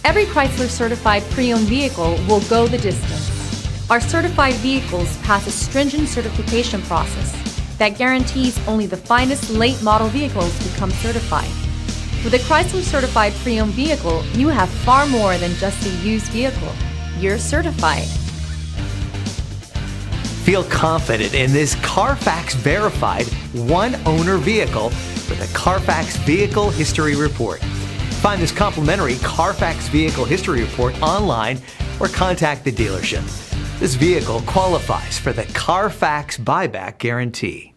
Every Chrysler certified pre-owned vehicle will go the distance. Our certified vehicles pass a stringent certification process that guarantees only the finest late model vehicles become certified. With a Chrysler certified pre-owned vehicle, you have far more than just a used vehicle. You're certified. Feel confident in this Carfax verified one-owner vehicle with a Carfax Vehicle History Report. Find this complimentary Carfax Vehicle History Report online or contact the dealership. This vehicle qualifies for the Carfax Buyback Guarantee.